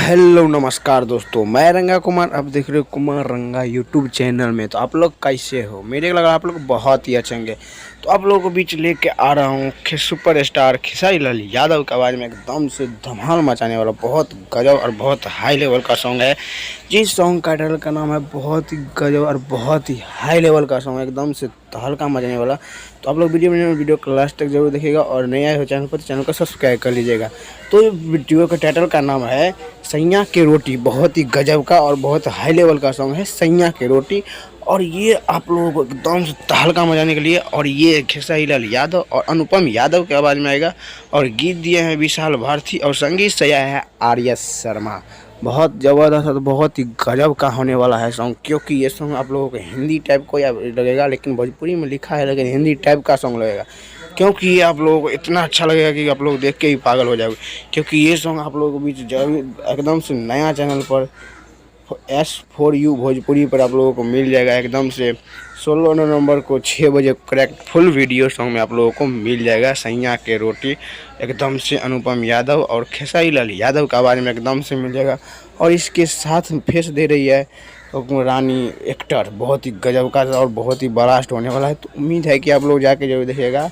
Hello नमस्कार दोस्तों, मैं रंगा कुमार। अब देख रहे हो कुमार रंगा यूट्यूब चैनल में। तो आप लोग कैसे हो? मेरे को लगा आप लोग बहुत ही अच्छे होंगे। तो आप लोगों को बीच लेके आ रहा हूँ सुपर स्टार खेसारी लाल यादव की आवाज़ में एकदम से धमाल मचाने वाला बहुत गजब और बहुत हाई लेवल का सॉन्ग है। जिस सॉन्ग का टाइटल का नाम है बहुत ही गजब और बहुत ही हाई लेवल का सॉन्ग है, एकदम से तहलका मचाने वाला। तो आप लोग वीडियो को लास्ट तक जरूर देखिएगा और नए आए हो चैनल पर तो चैनल को सब्सक्राइब कर लीजिएगा। तो वीडियो का टाइटल का नाम है सैया की रोटी। बहुत ही गजब का और बहुत हाई लेवल का सॉन्ग है सैया की रोटी। और ये आप लोगों को एकदम से तहलका मचाने के लिए, और ये खेसारी लाल यादव और अनुपम यादव की आवाज़ में आएगा। और गीत दिए हैं विशाल भारती और संगीत सजा है आर्य शर्मा। बहुत ज़बरदस्त और बहुत ही गजब का होने वाला है सॉन्ग, क्योंकि ये सॉन्ग आप लोगों को हिंदी टाइप को या लगेगा, लेकिन भोजपुरी में लिखा है लेकिन हिंदी टाइप का सॉन्ग लगेगा। क्योंकि ये आप लोगों को इतना अच्छा लगेगा कि आप लोग देख के ही पागल हो जाओगे। क्योंकि ये सॉन्ग आप लोगों के बीच एकदम से नया चैनल पर S4U भोजपुरी पर आप लोगों को मिल जाएगा। एकदम से 16 नवंबर को 6 बजे करेक्ट फुल वीडियो सॉन्ग में आप लोगों को मिल जाएगा सैया के रोटी। एकदम से अनुपम यादव और खेसारी लाल यादव की आवाज़ में एकदम से मिल जाएगा। और इसके साथ फेस दे रही है रानी एक्टर, बहुत ही गजब का और बहुत ही ब्लास्ट होने वाला है। तो उम्मीद है कि आप लोग जाके जरूर देखिएगा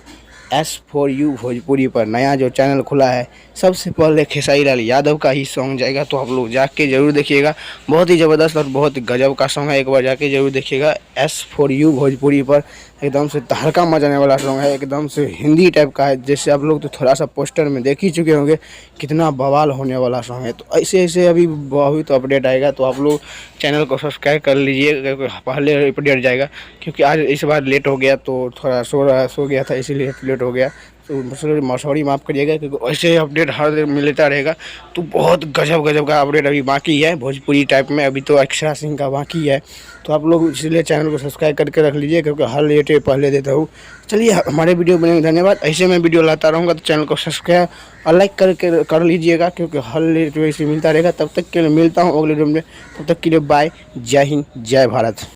S4U भोजपुरी पर नया जो चैनल खुला है। सबसे पहले खेसारी लाल यादव का ही सॉन्ग जाएगा, तो आप लोग जाके ज़रूर देखिएगा। बहुत ही ज़बरदस्त और बहुत ही गजब का सॉन्ग है, एक बार जाके ज़रूर देखिएगा। S4U भोजपुरी पर एकदम से तहलका मचाने वाला सॉन्ग है, एकदम से हिंदी टाइप का है। जैसे आप लोग तो थोड़ा सा पोस्टर में देख ही चुके होंगे कितना बवाल होने वाला सॉन्ग है। तो ऐसे ऐसे अभी बहुत अपडेट आएगा, तो आप लोग चैनल को सब्सक्राइब कर लीजिए, पहले अपडेट जाएगा। क्योंकि आज इस बार लेट हो गया, तो थोड़ा सो गया था, इसीलिए लेट हो गया। तो सॉरी माफ़ करिएगा, क्योंकि ऐसे अपडेट हर दिन मिलता रहेगा। तो बहुत गजब का अपडेट अभी बाकी है भोजपुरी टाइप में, अभी तो अक्षरा सिंह का बाकी है। तो आप लोग इसलिए चैनल को सब्सक्राइब करके रख लीजिए, क्योंकि हर लेटे पहले देता हूँ। चलिए, हमारे वीडियो बनने धन्यवाद। ऐसे मैं वीडियो लाता रहूँगा, तो चैनल को सब्सक्राइब और लाइक करके कर लीजिएगा, क्योंकि हर लेट वैसे मिलता रहेगा। तब तक के लिए मिलता हूँ अगले वीडियो में, तब तक के लिए बाय। जय हिंद, जय भारत।